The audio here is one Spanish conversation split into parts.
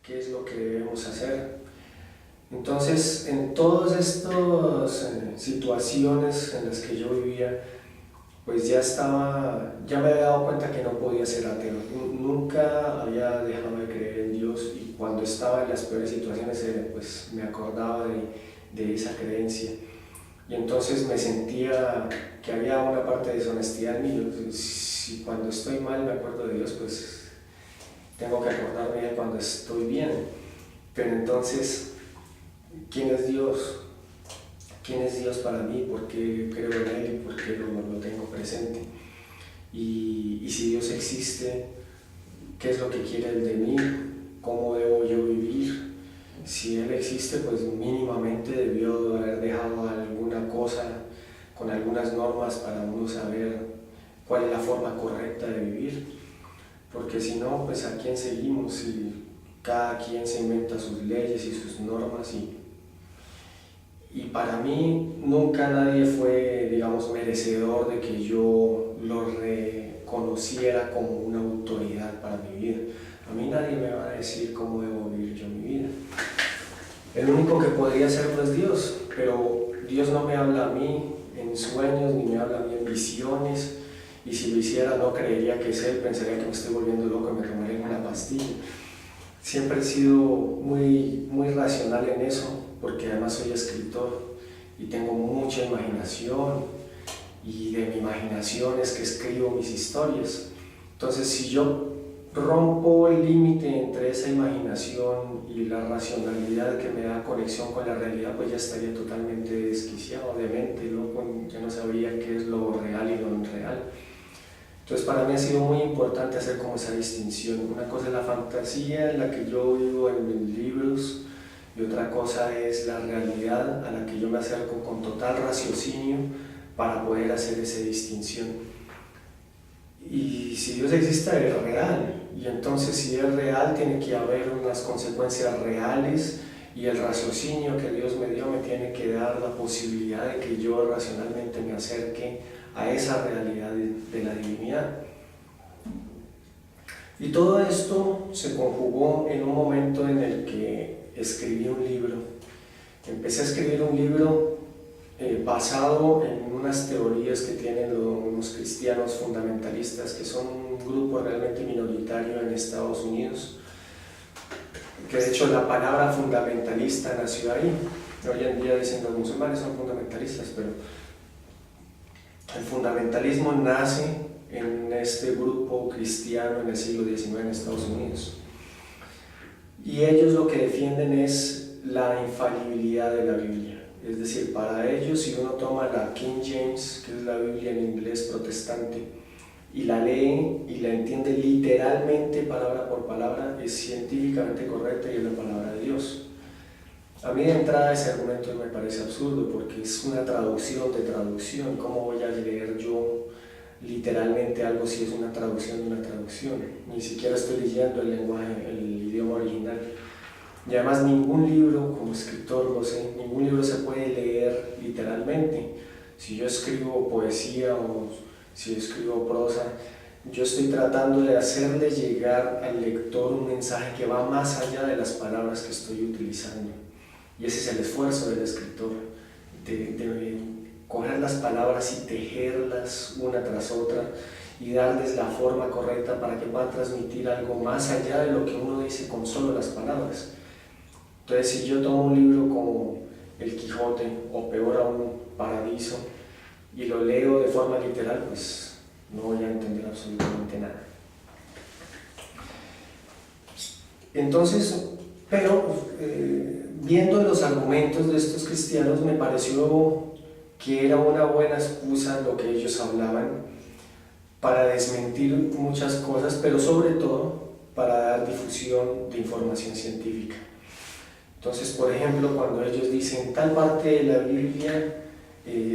qué es lo que debemos hacer. Entonces, en todas estas situaciones en las que yo vivía, pues ya me había dado cuenta que no podía ser ateo. Nunca había dejado de creer en Dios, y cuando estaba en las peores situaciones, pues me acordaba de esa creencia. Y entonces me sentía que había una parte de deshonestidad en mí. Si cuando estoy mal me acuerdo de Dios, pues tengo que acordarme de cuando estoy bien. Pero entonces, ¿quién es Dios? ¿Quién es Dios para mí? ¿Por qué creo en Él y por qué lo tengo presente? Y si Dios existe, ¿qué es lo que quiere Él de mí? ¿Cómo debo yo vivir? Si Él existe, pues mínimamente debió haber dejado alguna cosa con algunas normas para uno saber cuál es la forma correcta de vivir. Porque si no, pues ¿a quién seguimos? Y cada quien se inventa sus leyes y sus normas, y para mí nunca nadie fue, digamos, merecedor de que yo lo reconociera como una autoridad para mi vida. A mí nadie me va a decir cómo debo vivir yo mi vida. El único que podría hacerlo es Dios, pero Dios no me habla a mí en sueños, ni me habla a mí en visiones, y si lo hiciera no creería que es Él, pensaría que me estoy volviendo loco y me tomaría una pastilla. Siempre he sido muy racional en eso, porque además soy escritor y tengo mucha imaginación, y de mi imaginación es que escribo mis historias. Entonces, si yo rompo el límite entre esa imaginación y la racionalidad que me da conexión con la realidad, pues ya estaría totalmente desquiciado, demente, loco, ya no sabría qué es lo real y lo irreal. Entonces, para mí ha sido muy importante hacer como esa distinción. Una cosa es la fantasía en la que yo vivo en mis libros, y otra cosa es la realidad a la que yo me acerco con total raciocinio para poder hacer esa distinción. Y si Dios existe, es real, y entonces si es real tiene que haber unas consecuencias reales, y el raciocinio que Dios me dio me tiene que dar la posibilidad de que yo racionalmente me acerque a esa realidad de la divinidad. Y todo esto se conjugó en un momento en el que escribí un libro. Empecé a escribir un libro basado en unas teorías que tienen los cristianos fundamentalistas, que son un grupo realmente minoritario en Estados Unidos, que de hecho la palabra fundamentalista nació ahí. Hoy en día dicen los musulmanes son fundamentalistas, pero el fundamentalismo nace en este grupo cristiano en el siglo XIX en Estados Unidos. Y ellos lo que defienden es la infalibilidad de la Biblia. Es decir, para ellos, si uno toma la King James, que es la Biblia en inglés protestante, y la lee y la entiende literalmente, palabra por palabra, es científicamente correcta y es la palabra de Dios. A mí de entrada ese argumento me parece absurdo, porque es una traducción de traducción. ¿Cómo voy a leer yo literalmente algo si es una traducción de una traducción? Ni siquiera estoy leyendo el lenguaje, el idioma original. Y además ningún libro, como escritor lo sé, ningún libro se puede leer literalmente. Si yo escribo poesía o si escribo prosa, yo estoy tratando de hacerle llegar al lector un mensaje que va más allá de las palabras que estoy utilizando. Y ese es el esfuerzo del escritor, de coger las palabras y tejerlas una tras otra y darles la forma correcta para que puedan transmitir algo más allá de lo que uno dice con solo las palabras. Entonces, si yo tomo un libro como El Quijote, o peor aún, Paradiso, y lo leo de forma literal, pues no voy a entender absolutamente nada. Entonces, pero viendo los argumentos de estos cristianos, me pareció que era una buena excusa lo que ellos hablaban para desmentir muchas cosas, pero sobre todo para dar difusión de información científica. Entonces, por ejemplo, cuando ellos dicen tal parte de la Biblia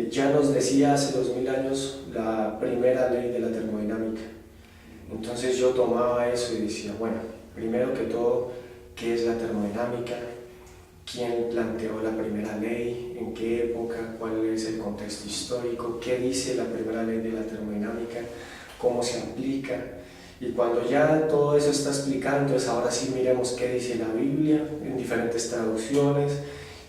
ya nos decía hace 2000 años la primera ley de la termodinámica. Entonces yo tomaba eso y decía, bueno, primero que todo, ¿qué es la termodinámica? ¿Quién planteó la primera ley? ¿En qué época? ¿Cuál es el contexto histórico? ¿Qué dice la primera ley de la termodinámica? ¿Cómo se aplica? Y cuando ya todo eso está explicado, entonces ahora sí miremos qué dice la Biblia en diferentes traducciones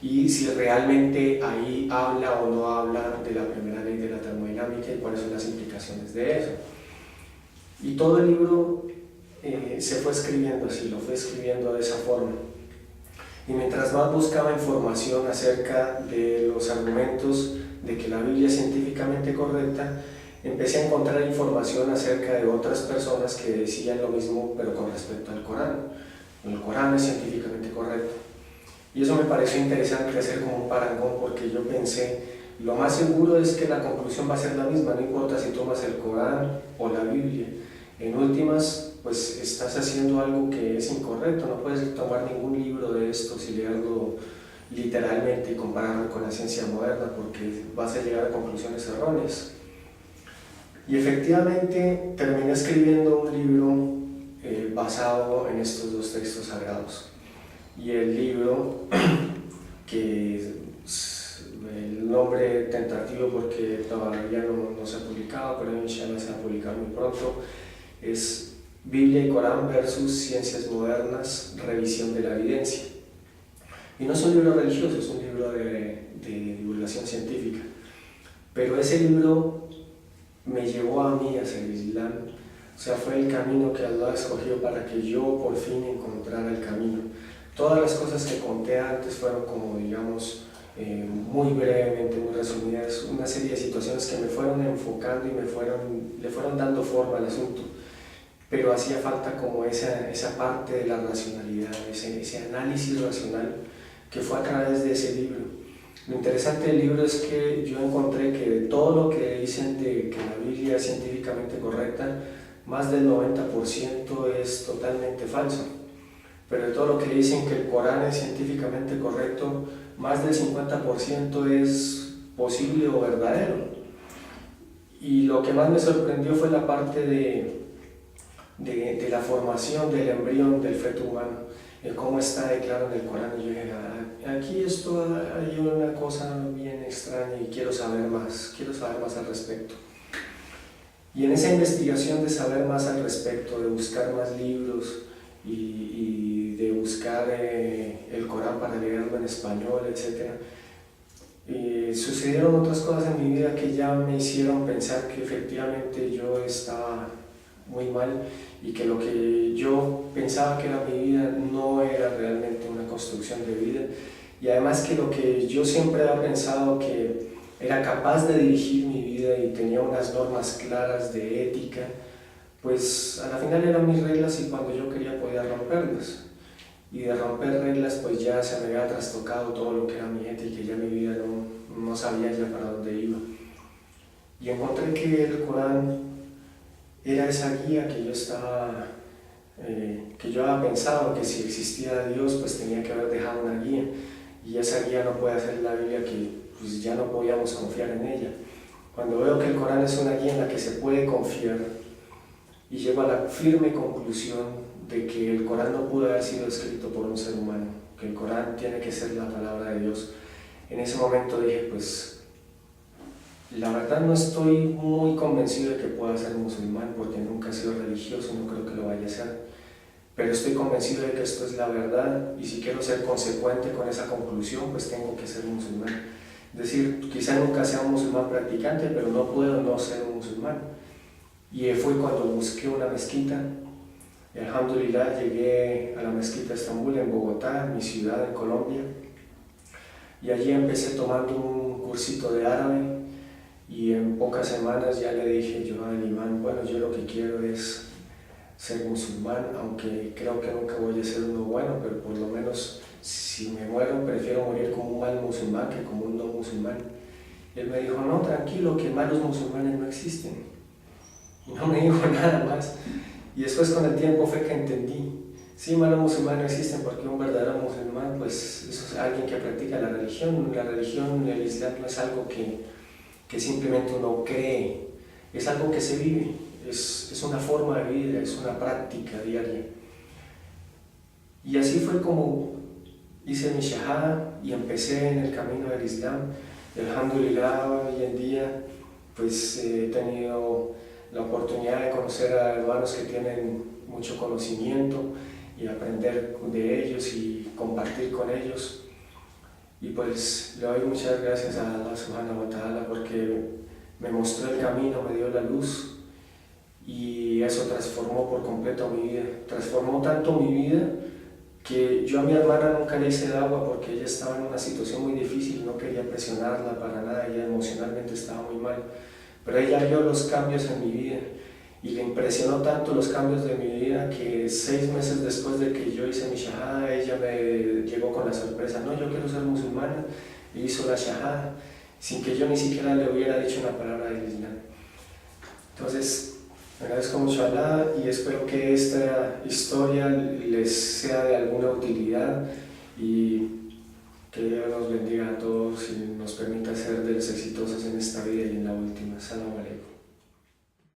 y si realmente ahí habla o no habla de la primera ley de la termodinámica y cuáles son las implicaciones de eso. Y todo el libro se fue escribiendo así, lo fue escribiendo de esa forma. Y mientras más buscaba información acerca de los argumentos de que la Biblia es científicamente correcta, empecé a encontrar información acerca de otras personas que decían lo mismo, pero con respecto al Corán. El Corán es científicamente correcto. Y eso me pareció interesante hacer como un parangón, porque yo pensé, lo más seguro es que la conclusión va a ser la misma, no importa si tomas el Corán o la Biblia. En últimas, pues estás haciendo algo que es incorrecto, no puedes tomar ningún libro de estos y leerlo literalmente y compararlo con la ciencia moderna, porque vas a llegar a conclusiones erróneas. Y efectivamente terminé escribiendo un libro basado en estos dos textos sagrados. Y el libro, que el nombre tentativo porque todavía no se ha publicado, pero inshallah se va a publicar muy pronto, es Biblia y Corán versus Ciencias Modernas, Revisión de la Evidencia. Y no es un libro religioso, es un libro de divulgación científica. Pero ese libro me llevó a mí hacia el Islam, o sea, fue el camino que Allah escogió para que yo por fin encontrara el camino. Todas las cosas que conté antes fueron como, digamos, muy brevemente, muy resumidas, una serie de situaciones que me fueron enfocando y le fueron dando forma al asunto. Pero hacía falta como esa parte de la racionalidad, ese análisis racional que fue a través de ese libro. Lo interesante del libro es que yo encontré que de todo lo que dicen de que la Biblia es científicamente correcta, más del 90% es totalmente falso. Pero de todo lo que dicen que el Corán es científicamente correcto, más del 50% es posible o verdadero. Y lo que más me sorprendió fue la parte de la formación del embrión del feto humano, cómo está de claro en el Corán. Y yo dije, aquí esto hay una cosa bien extraña y quiero saber más al respecto. Y en esa investigación de saber más al respecto, de buscar más libros y de buscar el Corán para leerlo en español, etc., sucedieron otras cosas en mi vida que ya me hicieron pensar que efectivamente yo estaba muy mal y que lo que yo pensaba que era mi vida no era realmente una construcción de vida, y además que lo que yo siempre había pensado que era capaz de dirigir mi vida y tenía unas normas claras de ética, pues a la final eran mis reglas y cuando yo quería podía romperlas. Y de romper reglas pues ya se me había trastocado todo lo que era mi ética y ya mi vida no sabía ya para dónde iba. Y encontré que el Corán era esa guía que yo estaba, que yo había pensado que si existía Dios pues tenía que haber dejado una guía, y esa guía no puede ser la Biblia, que pues ya no podíamos confiar en ella. Cuando veo que el Corán es una guía en la que se puede confiar y llego a la firme conclusión de que el Corán no pudo haber sido escrito por un ser humano, que el Corán tiene que ser la palabra de Dios, en ese momento dije, pues la verdad no estoy muy convencido de que pueda ser musulmán porque nunca he sido religioso, no creo que lo vaya a ser, pero estoy convencido de que esto es la verdad y si quiero ser consecuente con esa conclusión pues tengo que ser musulmán. Es decir, quizá nunca sea un musulmán practicante, pero no puedo no ser un musulmán. Y fue cuando busqué una mezquita. Alhamdulillah, llegué a la mezquita de Estambul en Bogotá, en mi ciudad, en Colombia, y allí empecé tomando un cursito de árabe y en pocas semanas ya le dije yo al imán, bueno, yo lo que quiero es ser musulmán, aunque creo que nunca voy a ser uno bueno, pero por lo menos si me muero prefiero morir como un mal musulmán que como un no musulmán. Y él me dijo, no, tranquilo, que malos musulmanes no existen. Y no me dijo nada más. Y después con el tiempo fue que entendí, sí, malos musulmanes no existen porque un verdadero musulmán pues eso es alguien que practica la religión, el Islam no es algo que simplemente uno cree, es algo que se vive, es una forma de vida, es una práctica diaria. Y así fue como hice mi shahada y empecé en el camino del Islam. Alhamdulillah, hoy en día pues he tenido la oportunidad de conocer a hermanos que tienen mucho conocimiento y aprender de ellos y compartir con ellos. Y pues le doy muchas gracias a Allah Subhanahu wa Ta'ala porque me mostró el camino, me dio la luz y eso transformó por completo mi vida. Transformó tanto mi vida que yo a mi hermana nunca le hice agua porque ella estaba en una situación muy difícil, no quería presionarla para nada, ella emocionalmente estaba muy mal. Pero ella vio los cambios en mi vida y le impresionó tanto los cambios de mi vida que 6 meses después de que yo hice mi shahada, ella me llegó con la sorpresa: no, yo quiero ser musulmana, y hizo la shahada sin que yo ni siquiera le hubiera dicho una palabra del Islam. Entonces, agradezco mucho a Allah y espero que esta historia les sea de alguna utilidad y que Dios nos bendiga a todos y nos permita ser de los exitosos en esta vida y en la última. Salam alaikum.